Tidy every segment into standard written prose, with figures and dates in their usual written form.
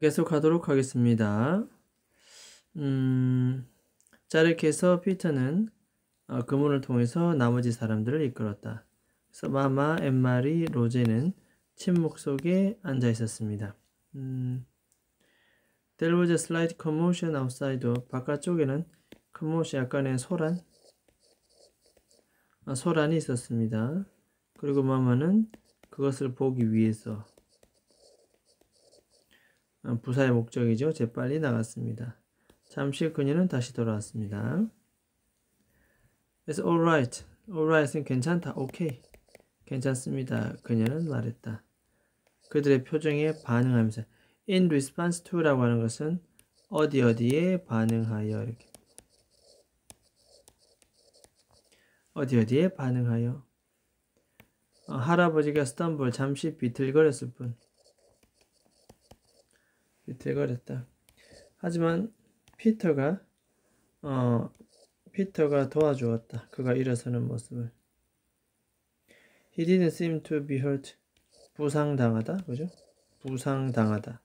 계속하도록 하겠습니다. 자, 이렇게 해서 피터는 그문을 통해서 나머지 사람들을 이끌었다. 그래서 마마, 엠마리, 로제는 침묵 속에 앉아 있었습니다. There was a slight commotion outside. 바깥쪽에는 commotion, 약간의 소란이 있었습니다. 그리고 마마는 그것을 보기 위해서, 부사의 목적이죠, 재빨리 나갔습니다. 잠시 그녀는 다시 돌아왔습니다. 그래서 alright, alright은 괜찮다, 오케이, 괜찮습니다, 그녀는 말했다. 그들의 표정에 반응하면서 in response to라고 하는 것은 어디에 반응하여, 이렇게 어디에 반응하여. 할아버지가 stumble, 잠시 비틀거렸을 뿐. 비틀거렸다. 하지만 피터가 도와주었다. 그가 일어서는 모습을. He didn't seem to be hurt. 부상당하다, 그죠? 부상당하다.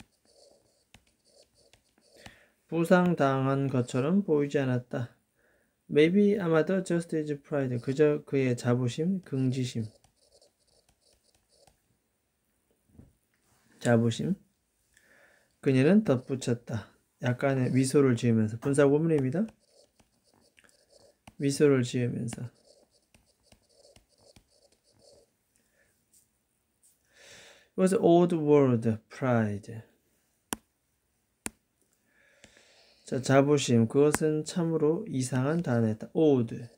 부상당한 것처럼 보이지 않았다. Maybe 아마도 just his pride. 그저 그의 자부심, 긍지심. 자부심. 그녀는 덧붙였다. 약간의 미소를 지으면서. 분사구문입니다. 미소를 지으면서. It was old word, pride. 자, 자부심. 그것은 참으로 이상한 단어였다. old.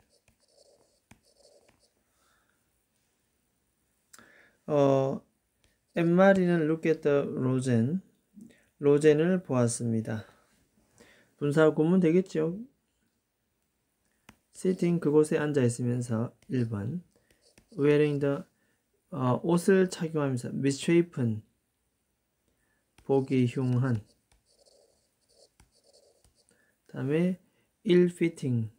엠마리는 look at the rosen. 로젠을 보았습니다. 분사구문 되겠죠? sitting, 그곳에 앉아 있으면서. 1번. wearing the, 옷을 착용하면서. misshapen, 보기 흉한. 다음에 ill-fitting,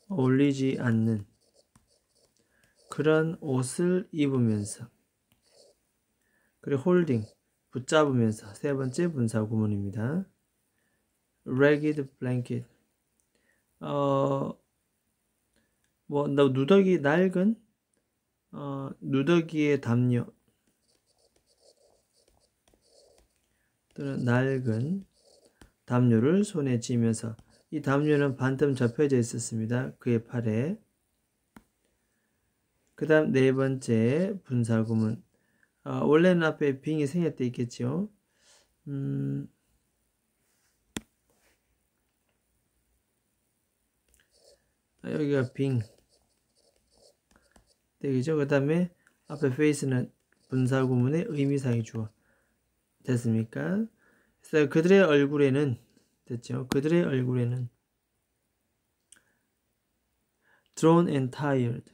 어울리지 않는 그런 옷을 입으면서. 그리고 holding, 붙잡으면서. 세 번째 분사구문입니다. ragged blanket, 누더기, 낡은, 누더기의 담요 또는 낡은 담요를 손에 쥐면서. 이 담요는 반쯤 접혀져 있었습니다, 그의 팔에. 그 다음 네 번째 분사구문. 원래는 앞에 빙이 생략되어 있겠죠. 여기가 빙 되겠죠. 그 다음에 앞에 face는 분사구문의 의미상의 주어. 됐습니까? 그래서 그들의 얼굴에는, 됐죠. 그들의 얼굴에는 drawn and tired,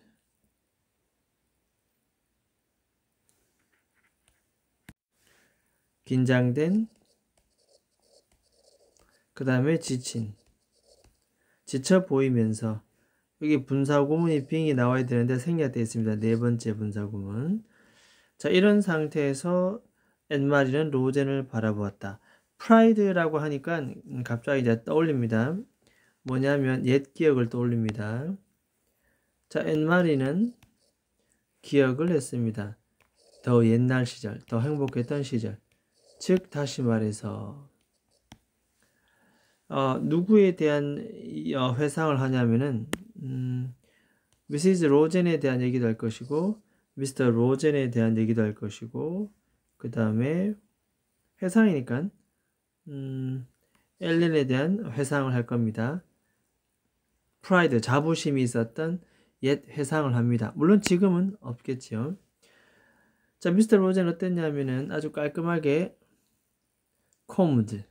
긴장된, 그 다음에 지친, 지쳐 보이면서. 여기 분사구문이 빙이 나와야 되는데 생략되어 있습니다. 네 번째 분사구문. 자, 이런 상태에서 엠마리는 로젠을 바라보았다. 프라이드라고 하니까 갑자기 이제 떠올립니다. 뭐냐면 옛 기억을 떠올립니다. 자, 엠마리는 기억을 했습니다. 더 옛날 시절, 더 행복했던 시절. 즉 다시 말해서 누구에 대한 회상을 하냐면은 미시즈 로젠에 대한 얘기도 할 것이고, 미스터 로젠에 대한 얘기도 할 것이고, 그 다음에 회상이니까 엘렌에 대한 회상을 할 겁니다. 프라이드, 자부심이 있었던 옛 회상을 합니다. 물론 지금은 없겠죠. 자, 미스터 로젠 어땠냐면은 아주 깔끔하게 combed.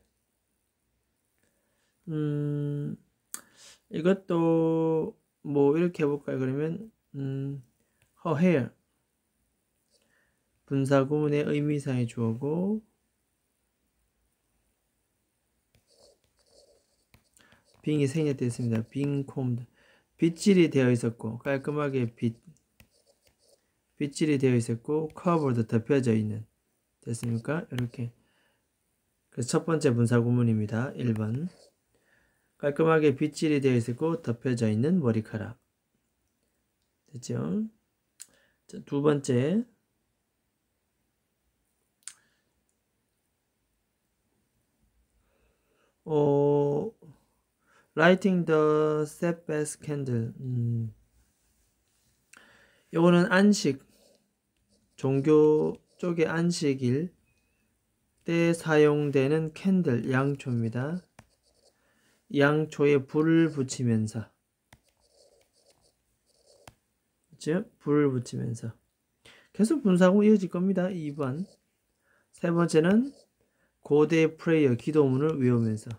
이것도 뭐 이렇게 해볼까요? 그러면 her hair, 분사구문의 의미상의 주어고, 빙이 생략되어 있습니다. being combed, 빗질이 되어 있었고, 깔끔하게 빗질이 되어 있었고 covered 덮여져 있는. 됐습니까? 이렇게. 그래서 첫 번째 분사 구문입니다. 1번. 깔끔하게 빗질이 되어 있었고 덮여져 있는 머리카락. 됐죠? 자, 두 번째. lighting the Sabbath candle. 요거는 안식, 종교 쪽의 안식일 때 사용되는 캔들, 양초입니다. 양초에 불을 붙이면서, 즉 불을 붙이면서 계속 분사구 이어질 겁니다. 2번. 세 번째는 고대 프레이어, 기도문을 외우면서,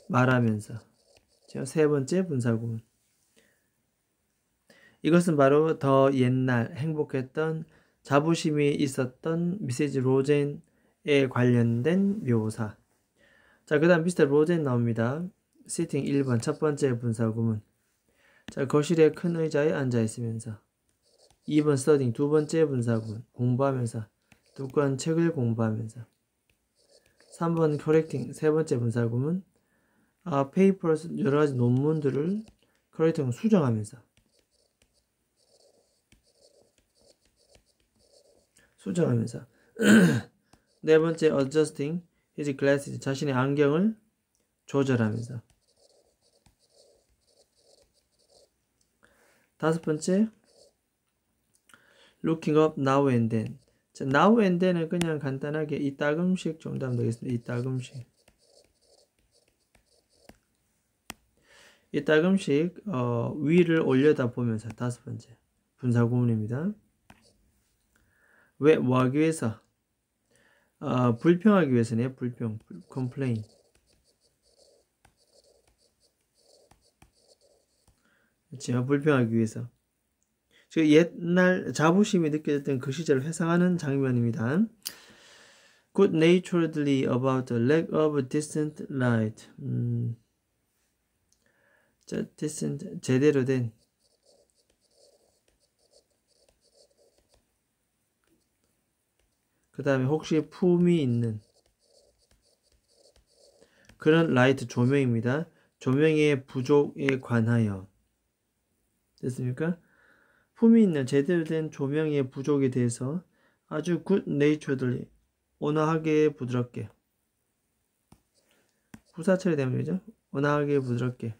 말하면서. 세 번째 분사구문. 이것은 바로 더 옛날 행복했던 자부심이 있었던 미세즈 로젠에 관련된 묘사. 자, 그 다음 미스터 로젠 나옵니다. 시팅 1번 첫 번째 분사구문. 자, 거실에 큰 의자에 앉아 있으면서. 2번 스터딩 두 번째 분사구문. 공부하면서. 두꺼운 책을 공부하면서. 3번 correcting 세 번째 분사구문. papers 여러 가지 논문들을 correcting 수정하면서. 네 번째 adjusting his glasses 자신의 안경을 조절하면서. 다섯 번째 looking up now and then. 자, now and then은 그냥 간단하게 이따금씩 정답 되겠습니다. 이따금씩 위를 올려다 보면서. 다섯 번째 분사구문입니다. 왜? 뭐 하기 위해서? 불평하기 위해서네요. complain. 그렇죠. 불평하기 위해서. 즉 옛날 자부심이 느껴졌던 그 시절을 회상하는 장면입니다. Good-naturedly about the lack of decent light. 자, decent 제대로 된. 그 다음에 혹시 품이 있는 그런 라이트 조명입니다. 조명의 부족에 관하여. 됐습니까? 품이 있는 제대로 된 조명의 부족에 대해서 아주 good-naturedly 온화하게 부드럽게 부사처리 되면 되죠? 온화하게 부드럽게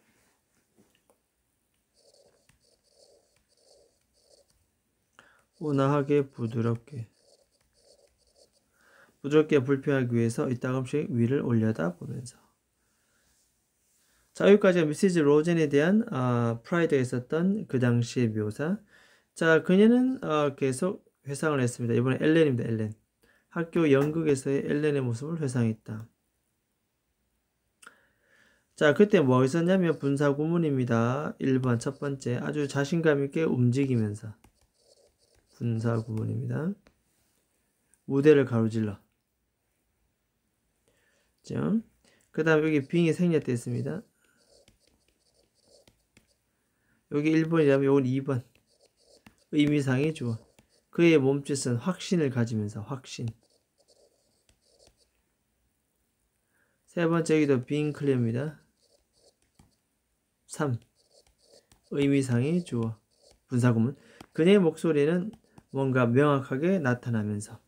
부드럽게 불평하기 위해서 이따금씩 위를 올려다 보면서. 자, 여기까지가 미시즈 로젠에 대한 프라이드가 있었던 그 당시의 묘사. 자, 그녀는 계속 회상을 했습니다. 이번에 엘렌입니다. 엘렌. 학교 연극에서의 엘렌의 모습을 회상했다. 자, 그때 뭐 있었냐면 분사구문입니다. 1번 첫 번째 아주 자신감 있게 움직이면서. 분사구문입니다. 무대를 가로질러. 그 다음 여기 빙이 생략됐습니다. 여기 1번이라면 요건 2번. 의미상의 주어. 그의 몸짓은 확신을 가지면서. 확신. 세 번째 여기도 being clear입니다. 3. 의미상의 주어. 분사구문. 그녀의 목소리는 뭔가 명확하게 나타나면서.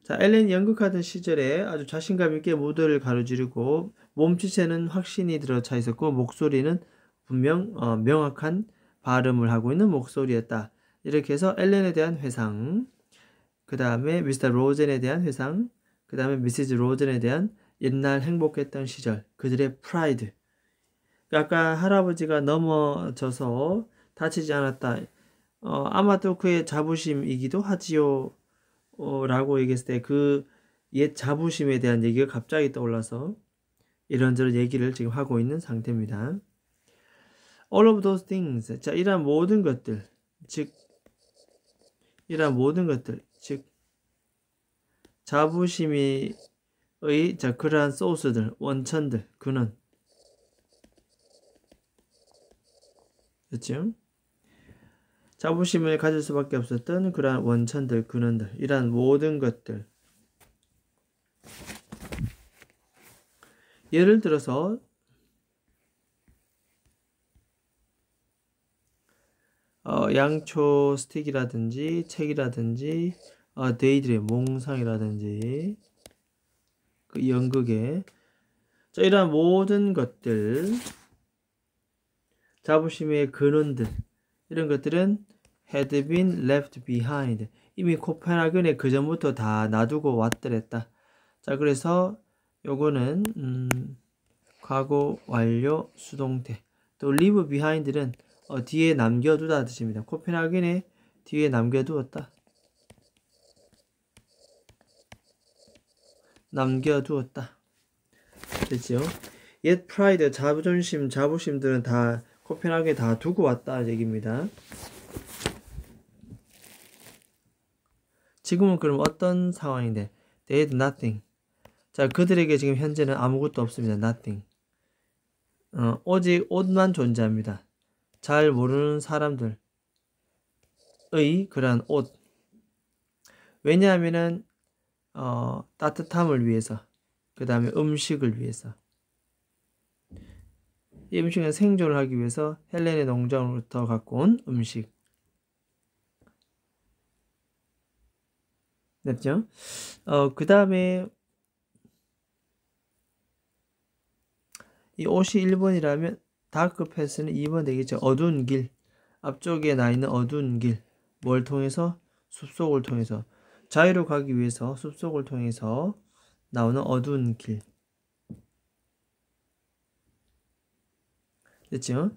자, 엘렌이 연극하던 시절에 아주 자신감 있게 무대를 가로지르고 몸짓에는 확신이 들어차 있었고 목소리는 분명 명확한 발음을 하고 있는 목소리였다. 이렇게 해서 엘렌에 대한 회상, 그 다음에 미스터 로젠에 대한 회상, 그 다음에 미시즈 로젠에 대한 옛날 행복했던 시절, 그들의 프라이드. 아까 할아버지가 넘어져서 다치지 않았다. 아마도 그의 자부심이기도 하지요. 라고 얘기했을 때 그 옛 자부심에 대한 얘기가 갑자기 떠올라서 이런저런 얘기를 지금 하고 있는 상태입니다. All of those things. 자, 이러한 모든 것들, 즉 자부심의 그러한 소스들, 원천들, 근원. 그렇죠? 자부심을 가질 수밖에 없었던 그러한 원천들, 근원들, 이러한 모든 것들. 예를 들어서 양초 스틱이라든지 책이라든지 데이드레 몽상이라든지 그 연극에 자, 이러한 모든 것들, 자부심의 근원들, 이런 것들은 had been left behind. 이미 코펜하겐에 그 전부터 다 놔두고 왔더랬다. 자, 그래서 요거는 과거 완료 수동태. 또 leave behind는 뒤에 남겨두다 뜻입니다. 코펜하겐에 뒤에 남겨두었다. 남겨두었다. 됐죠? 옛 프라이드, 자부심, 자부심들은 다 코펜하겐에 다 두고 왔다 얘기입니다. 지금은 그럼 어떤 상황인데? They had nothing. 자, 그들에게 지금 현재는 아무것도 없습니다. Nothing. 오직 옷만 존재합니다. 잘 모르는 사람들의 그러한 옷. 왜냐하면은 따뜻함을 위해서, 그 다음에 음식을 위해서. 이 음식은 생존을 하기 위해서 헬렌의 농장으로부터 갖고 온 음식. 됐죠? 그 다음에 이 옷이 1번이라면 다크 패스는 2번 되겠죠. 어두운 길. 앞쪽에 나 있는 어두운 길. 뭘 통해서? 숲속을 통해서. 자유로 가기 위해서 숲속을 통해서 나오는 어두운 길. 됐죠?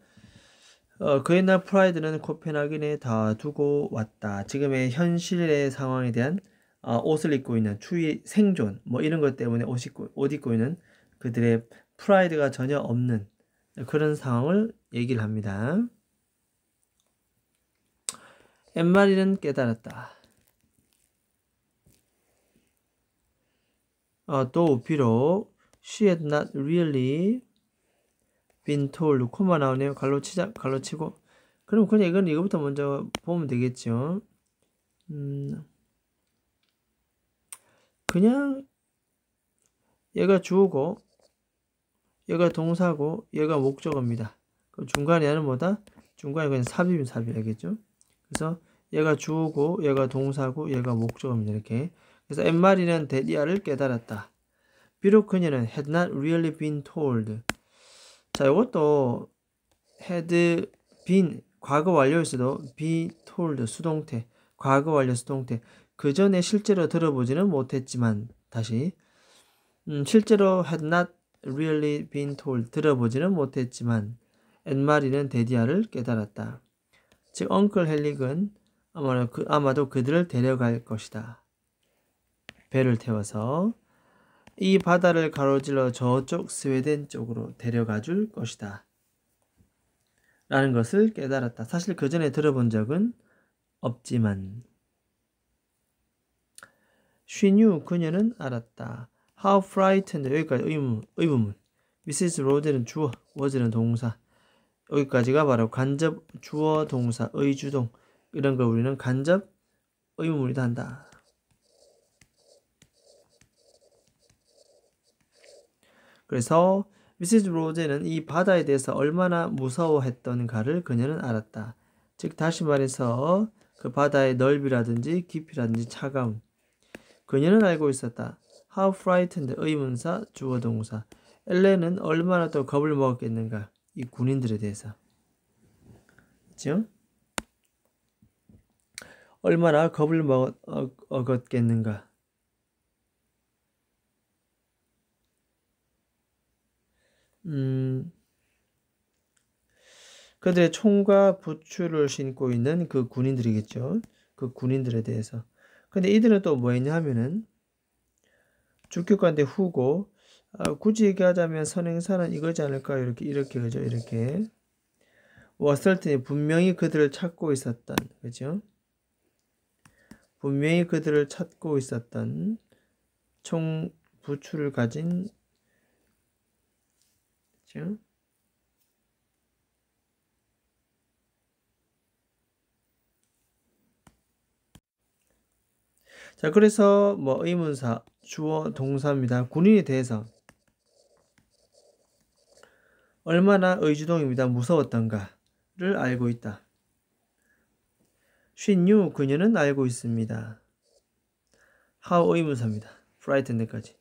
그 옛날 프라이드는 코펜하겐에 다 두고 왔다. 지금의 현실의 상황에 대한 옷을 입고 있는 추위 생존 뭐 이런 것 때문에 옷 입고 있는 그들의 프라이드가 전혀 없는 그런 상황을 얘기를 합니다. 엠마리는 깨달았다. 또 비록 she had not really been told 코마 나오네요. 갈로치고 그럼 그냥 이건 이거부터 먼저 보면 되겠죠. 그냥 얘가 주어고 얘가 동사고 얘가 목적어입니다. 그 중간에 얘는 뭐다? 중간에 그냥 삽입이면 삽입이겠죠. 그래서 얘가 주어고 얘가 동사고 얘가 목적어입니다. 이렇게. 그래서 엠마리는 데디아를 깨달았다. 비록 그녀는 had not really been told. 자, 이것도 had been 과거 완료였어도 be told 수동태 과거 완료 수동태 그 전에 실제로 들어보지는 못했지만 다시 실제로 had not really been told 들어보지는 못했지만 엠마리는 데디아를 깨달았다. 즉 엉클 헬릭은 아마도 그들을 데려갈 것이다. 배를 태워서 이 바다를 가로질러 저쪽 스웨덴 쪽으로 데려가 줄 것이다. 라는 것을 깨달았다. 사실 그 전에 들어본 적은 없지만 She knew 그녀는 알았다. How frightened 여기까지 의문문 Mrs. 로즈는 주어, was는 동사 여기까지가 바로 간접 주어 동사 의주동 이런 걸 우리는 간접 의문문이다 한다. 그래서 미시즈 로제는 이 바다에 대해서 얼마나 무서워했던가를 그녀는 알았다. 즉 다시 말해서 그 바다의 넓이라든지 깊이라든지 차가움 그녀는 알고 있었다. How frightened 의문사 주어 동사 엘렌은 얼마나 또 겁을 먹었겠는가 이 군인들에 대해서 그렇죠? 얼마나 겁을 먹었겠는가 그들의 총과 부추를 신고 있는 그 군인들이겠죠. 그 군인들에 대해서. 근데 이들은 또 뭐 했냐 하면은 주격관대 후고 굳이 얘기하자면 선행사는 이거지 않을까요? 이렇게 그죠? 이렇게 워설튼이 분명히 그들을 찾고 있었던 그죠? 분명히 그들을 찾고 있었던 총 부추를 가진 그죠? 자, 그래서 뭐 의문사, 주어, 동사입니다. 군인에 대해서 얼마나 의주동입니다. 무서웠던가를 알고 있다. She knew, 그녀는 알고 있습니다. How 의문사입니다. frightened까지.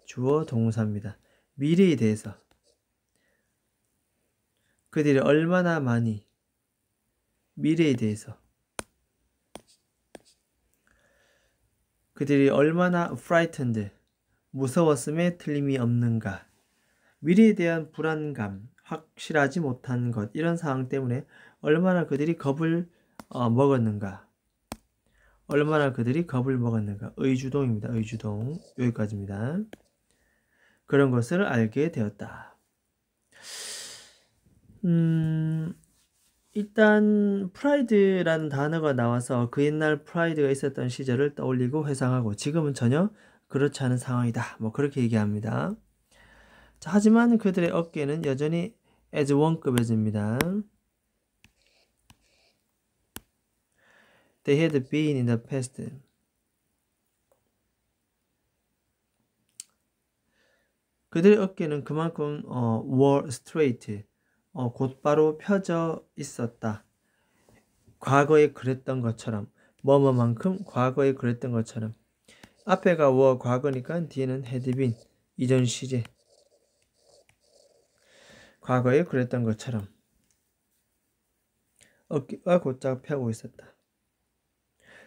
주어, 동사입니다. 미래에 대해서 그들이 얼마나 많이, 미래에 대해서 그들이 얼마나 frightened, 무서웠음에 틀림이 없는가. 미래에 대한 불안감, 확실하지 못한 것, 이런 상황 때문에 얼마나 그들이 겁을 먹었는가. 얼마나 그들이 겁을 먹었는가. 의주동입니다. 의주동. 여기까지입니다. 그런 것을 알게 되었다. 일단 프라이드라는 단어가 나와서 그 옛날 프라이드가 있었던 시절을 떠올리고 회상하고 지금은 전혀 그렇지 않은 상황이다. 뭐 그렇게 얘기합니다. 자, 하지만 그들의 어깨는 여전히 as one급입니다. They had been in the past. 그들의 어깨는 그만큼 were straight, 곧바로 펴져 있었다. 과거에 그랬던 것처럼, 뭐뭐만큼 과거에 그랬던 것처럼. 앞에가 were 과거니까 뒤에는 had been, 이전 시제. 과거에 그랬던 것처럼 어깨가 곧장 펴고 있었다.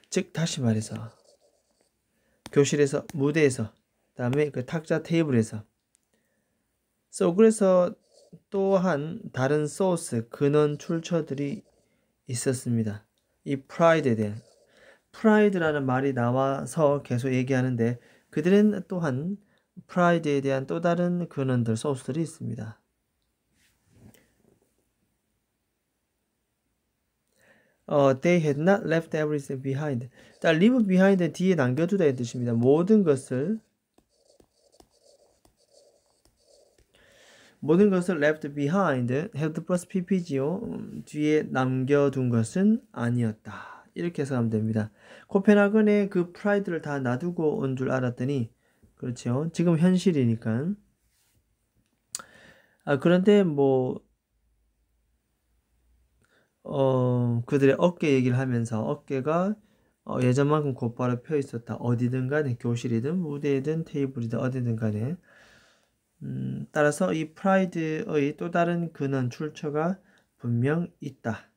즉 다시 말해서 교실에서, 무대에서, 그다음에 그 탁자 테이블에서. 그래서 또한 다른 소스, 근원 출처들이 있었습니다. 이 프라이드에 대한, 프라이드라는 말이 나와서 계속 얘기하는데 그들은 또한 프라이드에 대한 또 다른 근원들, 소스들이 있습니다. They had not left everything behind. 자, leave behind은 뒤에 남겨두다의 뜻입니다. 모든 것을 left behind, have plus ppg요. 뒤에 남겨둔 것은 아니었다. 이렇게 해석하면 됩니다. 코펜하겐에 그 프라이드를 다 놔두고 온 줄 알았더니, 그렇죠. 지금 현실이니까. 그런데 그들의 어깨 얘기를 하면서 어깨가 예전만큼 곧바로 펴 있었다. 어디든 간에, 교실이든 무대이든 테이블이든 어디든 간에. 따라서 이 프라이드의 또 다른 근원, 출처가 분명 있다.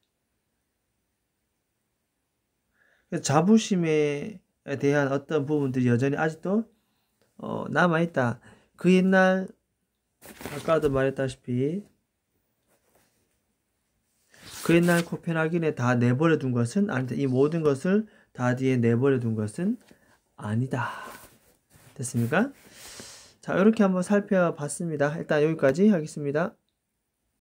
자부심에 대한 어떤 부분들이 여전히 아직도 남아있다. 그 옛날, 아까도 말했다시피 그 옛날 코펜하겐에 다 내버려 둔 것은 아니다. 이 모든 것을 다 뒤에 내버려 둔 것은 아니다. 됐습니까? 자, 이렇게 한번 살펴봤습니다. 일단 여기까지 하겠습니다.